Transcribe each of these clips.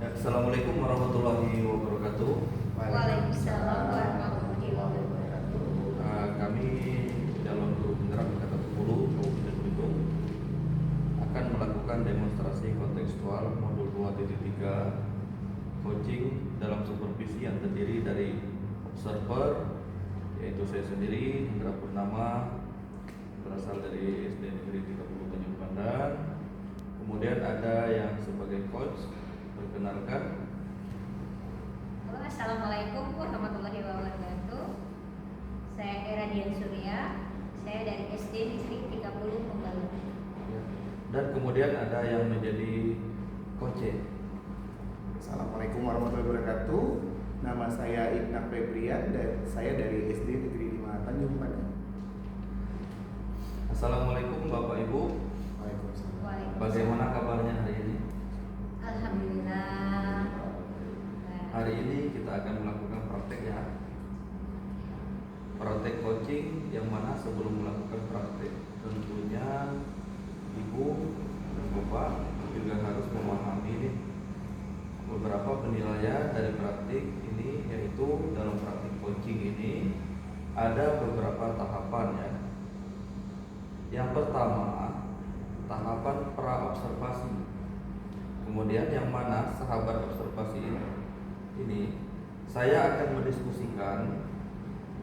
Assalamualaikum warahmatullahi wabarakatuh. Waalaikumsalam warahmatullahi wabarakatuh. Kami Calon Guru Penggerak Angkatan 10 Kabupaten Belitung akan melakukan demonstrasi kontekstual modul 2.3 coaching dalam supervisi yang terdiri dari observer, yaitu saya sendiri, Hendra Purnama, berasal dari SD Negeri 30 Tanjung Pandan. Kemudian ada yang sebagai coach. Perkenalkan. Assalamualaikum warahmatullahi wabarakatuh. Saya Era Dian Surya. Saya dari SD Negeri 30 Pembalut. Dan kemudian ada yang menjadi coach. Assalamualaikum warahmatullahi wabarakatuh. Nama saya Ibnu Febrian dan saya dari SD Negeri 5 Tanjung Pandan. Assalamualaikum Bapak Ibu. Waalaikumsalam. Bagaimana kabarnya hari ini? Alhamdulillah. Hari ini kita akan melakukan praktek ya. Praktek coaching yang mana sebelum melakukan praktek tentunya Ibu dan Bapak juga harus memahami nih beberapa penilaian dari praktik ini, yaitu dalam praktik coaching ini ada beberapa tahapan ya. Yang pertama, tahapan pra-observasi. Kemudian yang mana sahabat observasi ini saya akan mendiskusikan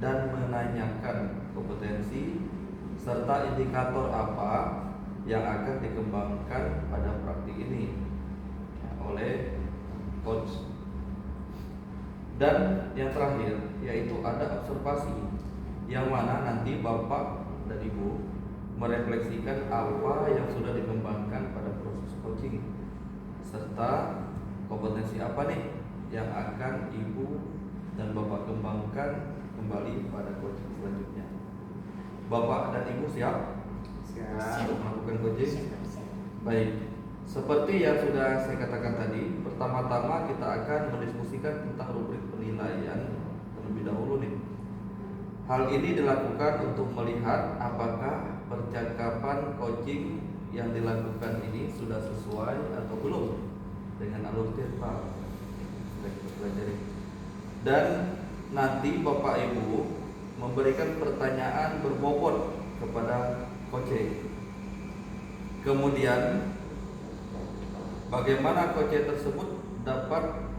dan menanyakan kompetensi serta indikator apa yang akan dikembangkan pada praktik ini oleh coach. Dan yang terakhir yaitu ada observasi yang mana nanti Bapak dan Ibu merefleksikan apa yang sudah dikembangkan pada proses coaching serta kompetensi apa nih yang akan Ibu dan Bapak kembangkan kembali pada coaching selanjutnya. Bapak dan Ibu siap? Siap. Untuk melakukan coaching? Siap. Baik. Seperti yang sudah saya katakan tadi, pertama-tama kita akan mendiskusikan tentang rubrik penilaian terlebih dahulu nih. Hal ini dilakukan untuk melihat apakah percakapan coaching yang dilakukan ini sudah sesuai atau belum dengan alur verbal sudah kita pelajari. Dan nanti Bapak Ibu memberikan pertanyaan berbobot kepada coach. Kemudian bagaimana coach tersebut dapat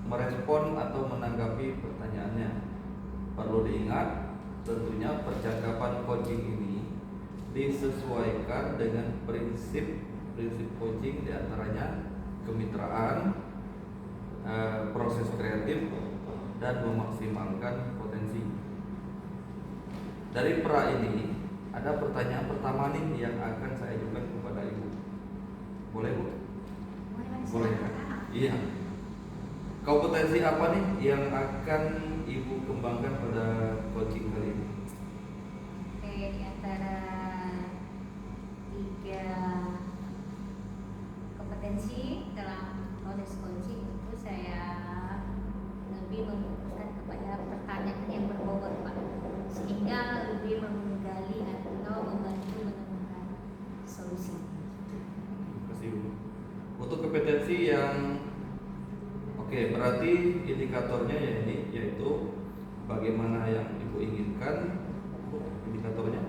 merespon atau menanggapi pertanyaannya. Perlu diingat, tentunya percakapan coaching ini disesuaikan dengan prinsip coaching, diantaranya kemitraan, proses kreatif, dan memaksimalkan potensi. Dari pra ini ada pertanyaan pertama nih yang akan saya ajukan kepada Ibu. Boleh Bu? Boleh ya? Iya. Kompetensi apa nih yang akan Ibu kembangkan pada coaching kali ini? Oke, di antara 3 kompetensi dalam proses coaching itu saya lebih memfokuskan kepada pertanyaan yang berbobot Pak, sehingga lebih menggali atau membantu menemukan solusi. Terima kasih Bu. Untuk kompetensi yang berarti indikatornya ya ini, yaitu bagaimana yang Ibu inginkan. Indikatornya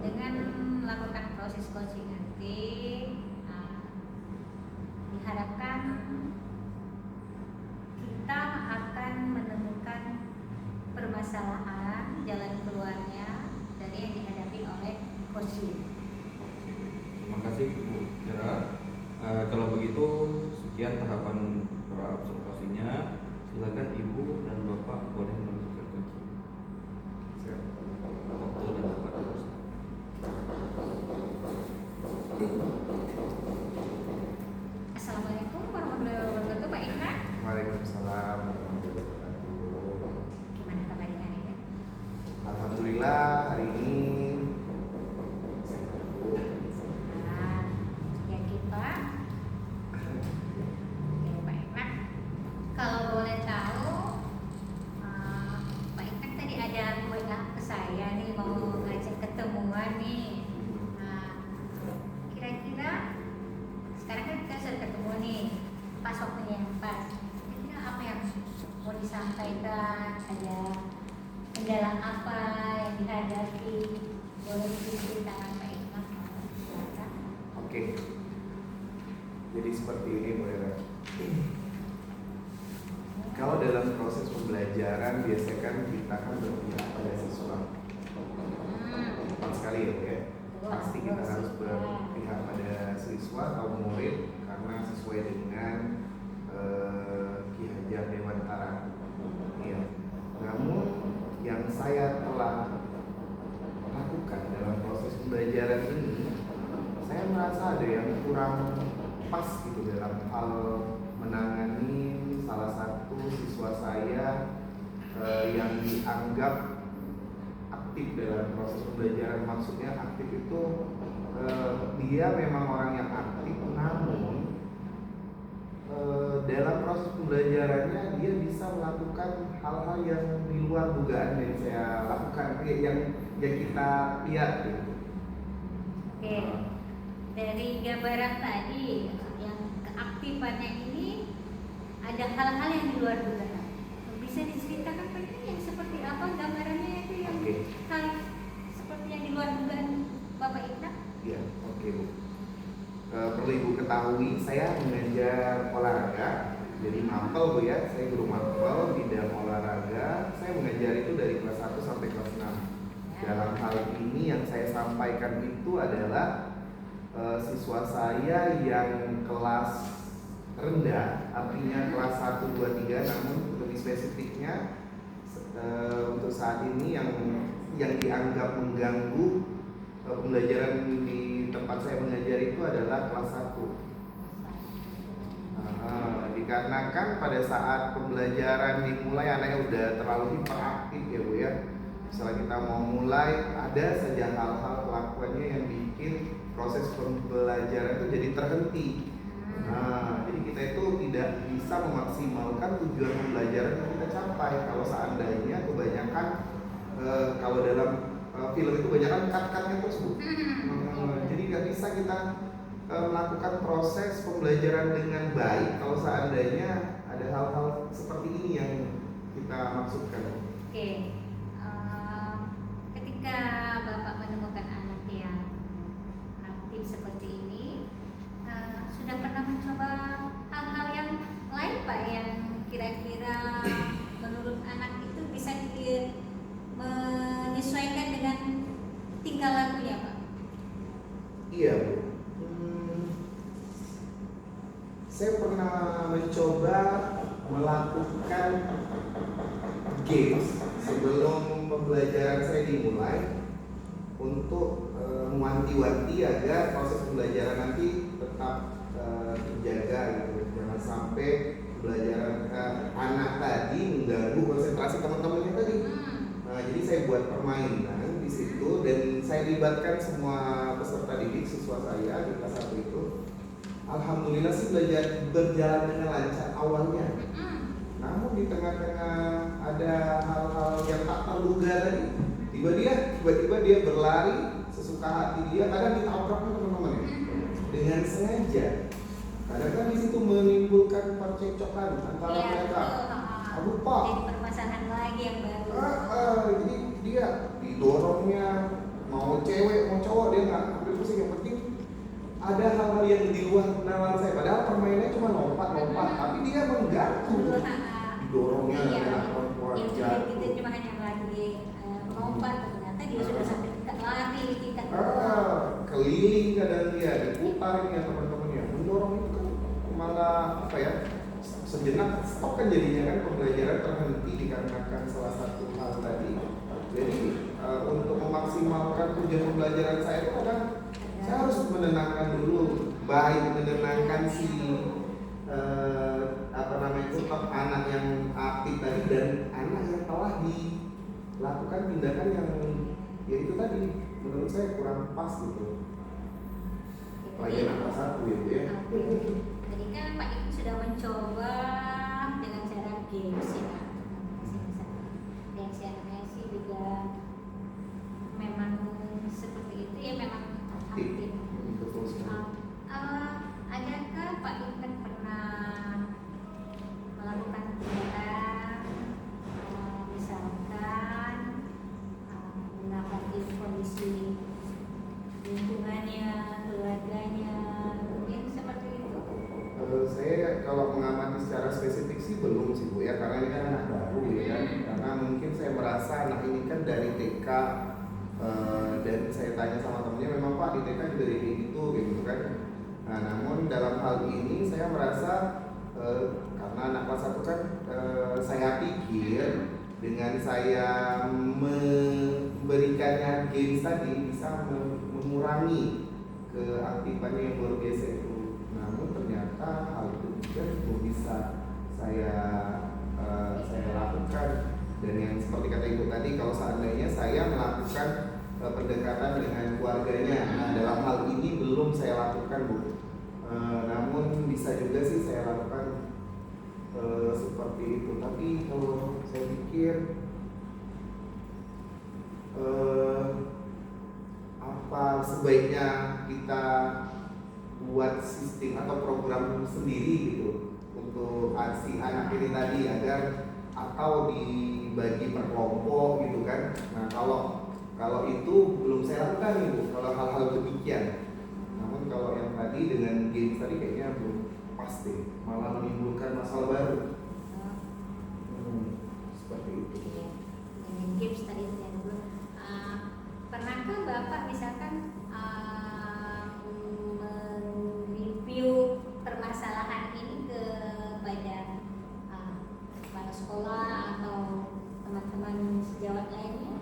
dengan melakukan proses coaching nanti diharapkan kita akan menemukan permasalahan jalan keluarnya dari yang dihadapi oleh coaching. Terima kasih Bu Kira. Kalau begitu sekian tahapan pra-observasinya. Silakan Ibu dan Bapak boleh menentukan kunci. Waktu dan tempat terus. Assalamualaikum warahmatullahi wabarakatuh Pak Indra. Waalaikumsalam warahmatullahi wabarakatuh. Gimana kabarnya hari ini? Alhamdulillah hari ini Yakin Pak? Oke Pak Indra. Kalau boleh tahu, Pak Indra tadi ada WA ke saya nih mau ngajak ketemuan nih. Kira-kira sekarang kan kita sudah ketemu Oke. Jadi seperti ini Bu Era. Kalau dalam proses pembelajaran biasanya kan kita kan berpihak pada siswa. Tepat sekali ya Bu ya. Pasti kita harus berpihak pada siswa atau murid karena sesuai dengan Ki Hajar Dewantara. Ya. Namun yang saya telah lakukan dalam proses pembelajaran ini, saya merasa ada yang kurang pas gitu dalam hal menangani salah satu siswa saya yang dianggap aktif dalam proses pembelajaran. Maksudnya aktif itu dia memang orang yang aktif, namun dalam proses pembelajarannya dia bisa melakukan hal-hal yang di luar dugaan yang saya lakukan, yang kita lihat gitu. Oke, dari gambaran tadi yang keaktifannya ini ada hal-hal yang di luar dugaan. Bisa diceritakan Pak yang seperti apa gambarannya itu yang hal seperti yang di luar dugaan Bapak Iqnaq? Iya, oke Bu. Perlu Ibu ketahui, saya mengajar olahraga, jadi mapel Bu ya, saya guru mapel bidang olahraga. Saya mengajar itu dari kelas 1 sampai kelas 6. Dalam hal ini yang saya sampaikan itu adalah siswa saya yang kelas rendah, artinya kelas 1, 2, 3, namun lebih spesifiknya untuk saat ini yang dianggap mengganggu pembelajaran di tempat saya mengajar itu adalah kelas 1. Dikarenakan pada saat pembelajaran dimulai anaknya udah terlalu hiperaktif ya Bu ya. Setelah kita mau mulai, ada saja hal-hal kelakuannya yang bikin proses pembelajaran itu jadi terhenti. Jadi kita itu tidak bisa memaksimalkan tujuan pembelajaran yang kita capai kalau seandainya kebanyakan kalau dalam film itu kebanyakan cut-cutnya terus Bu. Jadi nggak bisa kita melakukan proses pembelajaran dengan baik kalau seandainya ada hal-hal seperti ini yang kita maksudkan. Oke. Ketika Bapak menemukan anak yang aktif seperti ini, sudah pernah mencoba hal-hal yang lain Pak yang kira-kira menurut anak itu bisa menyesuaikan dengan tingkah lakunya Pak? Iya Bu. Saya pernah mencoba melakukan games sebelum pembelajaran saya dimulai untuk mewanti-wanti agar proses pembelajaran nanti tetap terjaga gitu. Jangan sampai pembelajaran anak tadi mengganggu konsentrasi teman-temannya tadi. Jadi saya buat permainan di situ dan saya libatkan semua peserta didik siswa saya di kelas 1 itu. Alhamdulillah sih belajar berjalan dengan lancar awalnya. Namun di tengah-tengah ada hal-hal yang tak terduga tadi. Tiba-tiba dia berlari sesuka hati dia, kadang ditabrak teman-teman ya. Dengan sengaja. Kadang kan di situ menimbulkan percekcokan antara mereka. Aduh Pak. Jadi permasalahan lagi yang baru. Jadi dia didorongnya, mau cewek mau cowok dia nggak ambil pusing, yang penting ada hal-hal yang di luar nalar saya. Padahal permainannya cuma lompat, tapi dia mengganggu. Didorongnya anak perempuan. Kita cuma hanya lagi melompat, ternyata dia sudah sampai tingkat lari, tingkat keliling kadang dia diputarin ya teman-temannya. Mendorong itu kan malah apa ya? Sejenak stop kan jadinya kan pembelajaran terhenti dikarenakan salah satu hal tadi. Jadi untuk memaksimalkan tujuan pembelajaran saya itu kadang saya harus menenangkan dulu, baik menenangkan si anak yang aktif tadi dan anak yang telah dilakukan tindakan yang ya itu tadi menurut saya kurang pas gitu. Pelajaran kelas 1 gitu ya. Jadi kan Pak Ibu sudah mencoba dengan cara games ya. Games yang sih juga memang seperti itu ya, memang aktif. Betul sekali. Adakah Pak Iqnaq pernah melakukan kegiatan misalkan mengamati kondisi lingkungannya, keluarganya, belum sih Bu ya, karena ini kan anak baru ya kan. Karena mungkin saya merasa anak ini kan dari TK, dan saya tanya sama temennya, memang Pak di TK juga dari gitu gitu kan. Nah namun dalam hal ini saya merasa karena anak kelas 1 kan, saya pikir dengan saya memberikannya games tadi bisa mengurangi keaktifannya yang luar biasa itu. Namun ternyata hal itu juga belum bisa saya lakukan. Dan yang seperti kata Ibu tadi, kalau seandainya saya melakukan pendekatan dengan keluarganya, nah dalam hal ini belum saya lakukan Bu. Namun bisa juga sih saya lakukan seperti itu. Tapi kalau saya pikir apa sebaiknya kita buat sistem atau program sendiri gitu untuk si anak ini tadi, agar atau dibagi per kelompok gitu kan. Nah kalau itu belum saya lakukan nih Bu, kalau hal-hal demikian. Namun kalau yang tadi dengan games tadi kayaknya belum pasti, malah menimbulkan masalah baru. Seperti itu. Dengan games tadi itu yang dulu. Pernahkah Bapak misalkan mereview permasalahan ini kepada kepala sekolah atau teman-teman sejawat lainnya?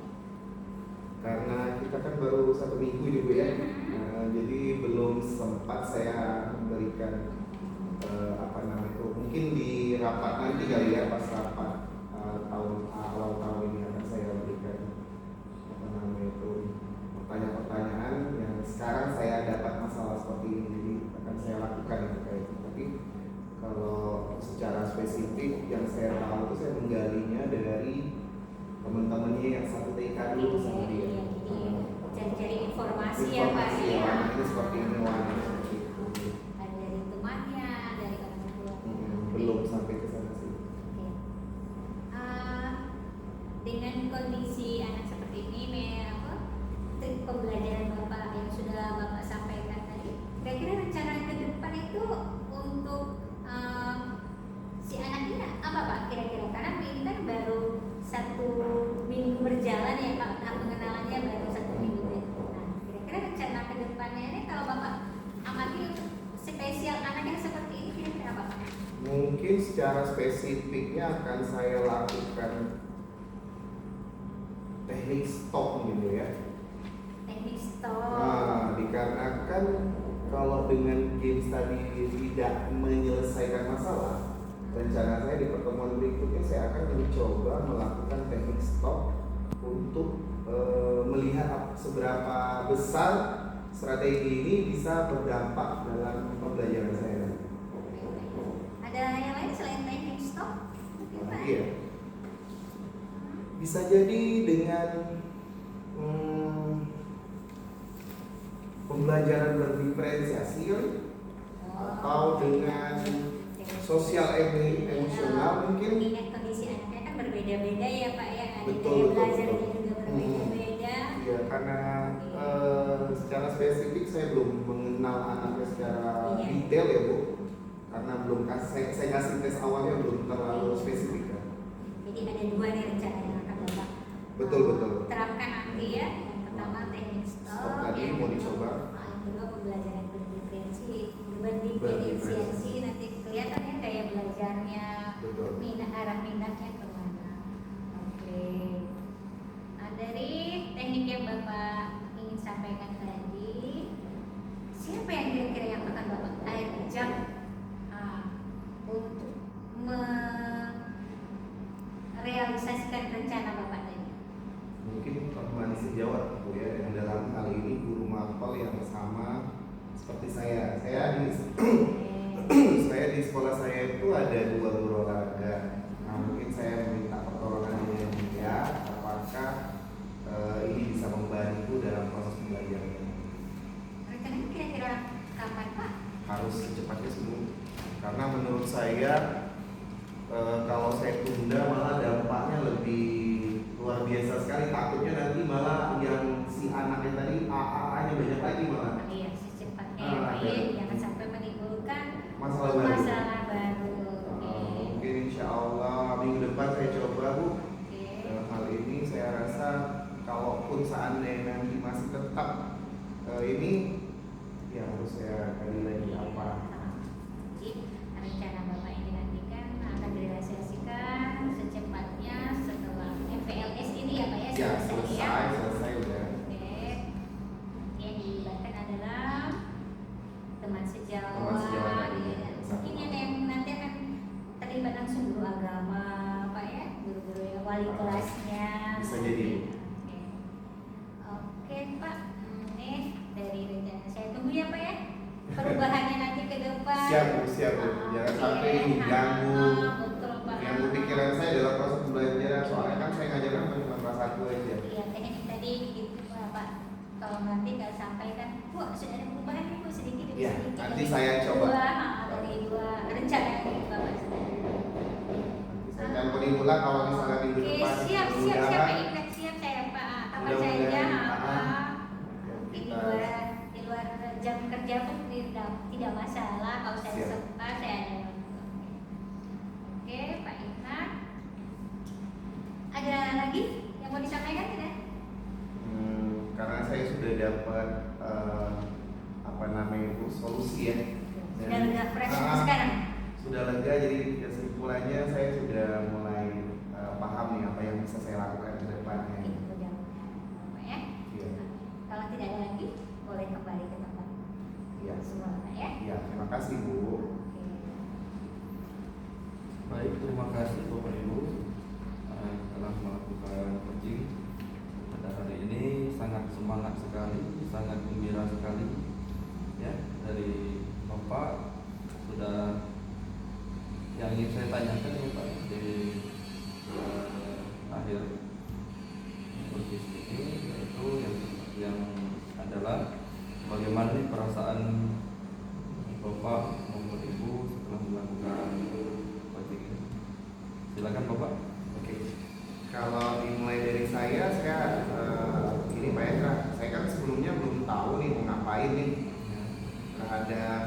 Karena kita kan baru 1 minggu nih Bu ya, jadi belum sempat saya memberikan mungkin di rapat nanti kali ya, pas rapat awal tahun ini akan saya berikan pertanyaan-pertanyaan yang sekarang saya dapat masalah seperti ini, jadi akan saya lakukan kayak itu. Tapi kalau secara spesifik yang saya tahu itu saya menggalinya dari teman-temannya yang satu TK dulu sama dia. Jadi cari informasi ya Pak ya. Ini seperti ini, warna seperti itu. Dari temannya, dari orang tua. Belum sampai ke sana sih. Dengan kondisi anak seperti ini, trik pembelajaran Bapak yang sudah Bapak sampaikan tadi, kira-kira rencana ke depan itu untuk si anak ini apa Pak kira-kira? Karena ini kan baru 1 minggu berjalan ya Pak, pengenalannya baru 1 minggu. Nah, kira-kira rencana ke depannya ini kalau Bapak amati untuk spesial anak yang seperti ini kira-kira apa Pak? Mungkin secara spesifiknya akan saya lakukan teknik stop gitu ya. Teknik stop. Nah, dikarenakan kalau dengan games tadi tidak menyelesaikan masalah, rencana saya di pertemuan berikutnya saya akan mencoba melakukan teknik stop untuk melihat seberapa besar strategi ini bisa berdampak dalam pembelajaran saya. Ada yang lain selain teknik stop? Iya. Bisa jadi dengan pembelajaran berdiferensiasi kali, atau dengan sosial emosional mungkin. Mengingat kondisi anaknya kan berbeda-beda ya Pak ya, ada Betul, gaya betul, belajarnya betul. juga berbeda-beda. Iya, karena secara spesifik saya belum mengenal anaknya secara detail ya Bu, karena belum saya kasih tes awalnya belum terlalu spesifik kan. Jadi ada 2 nih rencana yang akan Bapak Betul. terapkan nanti ya. Yang pertama teknik stop, Tadi yang mau dicoba. yang kedua pembelajaran berdiferensiasi, nanti kelihatan ya kayak belajarnya, Betul. arah minatnya kemana. Oke. Nah, dari teknik yang Bapak ingin sampaikan tadi, siapa yang kira-kira yang akan Bapak ajak untuk merealisasikan rencana Bapak tadi? Mungkin teman sejawat Bu ya, yang dalam hal ini guru mapel yang sama seperti saya. Saya di sekolah saya itu ada 2 guru olahraga. Nah mungkin saya meminta pertolongan dia, apakah ini bisa membantu dalam proses pembelajaran. Rencananya kira-kira kapan Pak? Harus secepatnya semua. Karena menurut saya kalau saya tunda malah dampaknya lebih luar biasa sekali. Takutnya nanti malah yang si anaknya tadi AA-nya banyak lagi malah. Iya, secepatnya ya, jangan sampai menimbulkan Masalah baru. Masalah baru. Mungkin insya Siap Bu, siap Bu. Jangan sampai diganggu. Betul Pak. Yang pikiran saya dalam proses pembelajaran, soalnya kan saya ngajarkan cuma kelas 1 aja. Iya, teknik tadi gitu Pak. Kalau nanti nggak sampai kan, wah sudah ada perubahan nih Bu, sedikit demi Iya, sedikit. nanti Dari saya coba. dari dua rencana ini Bapak. Saya akan ulang kalau misalnya minggu Oke, depan. siap Pak Mudah-mudahan Iqbal, siap saya Pak. Kapan Mudah-mudahan, saja ah, di kita- luar jam kerja pun tidak masalah. Kalau saya Siap. sempat saya ada waktu. Oke Pak Iqbal. Ada lagi yang mau disampaikan tidak? Karena saya sudah dapat apa namanya Bu, solusi ya. Sudah lega fresh Ah, sekarang. sudah lega, jadi kesimpulannya saya sudah mulai paham nih apa yang bisa saya lakukan ke depannya. Oke, mudah-mudahan Pak ya. Iya. Kalau tidak ada lagi, boleh kembali ke tempat Iya. semua Pak ya. Iya, terima kasih Bu. Oke. Baik, terima kasih Bapak Ibu telah melakukan coaching pada hari ini. Sangat semangat sekali, sangat gembira sekali ya dari Bapak. Sudah yang ingin saya tanyakan ya Pak di akhir podcast ini, yaitu yang adalah bagaimana nih perasaan Bapak maupun Ibu setelah melakukan coaching ini. Silakan Bapak. Oke. Kalau dimulai dari saya ini Pak Endra, saya kan sebelumnya belum tahu nih mau ngapain nih terhadap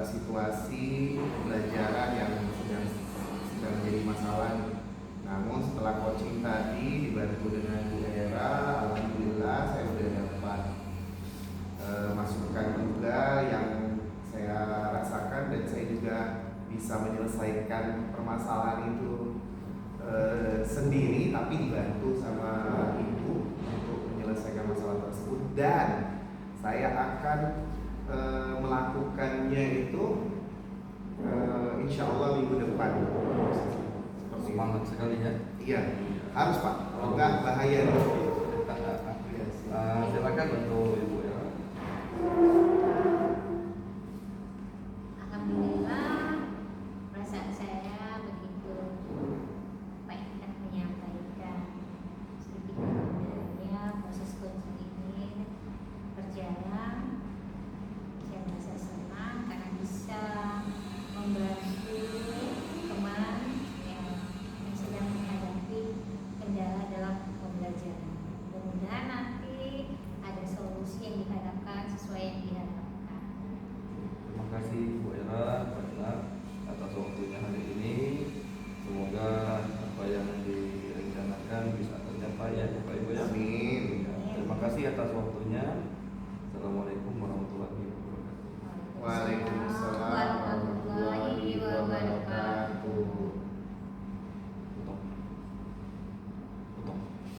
situasi pembelajaran yang sedang menjadi masalah. Namun setelah coaching tadi dibantu dengan Bu Era, alhamdulillah saya sudah dapat masukan juga yang saya rasakan, dan saya juga bisa menyelesaikan permasalahan itu sendiri, tapi dibantu sama Ibu untuk menyelesaikan masalah tersebut, dan saya akan melakukannya itu insya Allah minggu depan. Seperti Semangat sekali ya. Iya, harus Pak. Enggak bahaya nih. Iya, siap. Silakan untuk Ibu ya. Alhamdulillah, perasaan saya begitu baik kan menyampaikan sedikit sebenarnya proses coaching ini berjalan. Saya merasa senang karena bisa membantu teman yang sedang menghadapi kendala dalam pembelajaran. Mudah-mudahan nanti ada solusi yang diharapkan sesuai yang diharapkan. Terima kasih Bu Era Pak Iqbal atas waktunya hari ini. Semoga apa yang direncanakan bisa tercapai ya Bapak Ibu ya. Amin. Terima kasih atas waktunya. Assalamualaikum warahmatullahi wabarakatuh. Waalaikumsalam.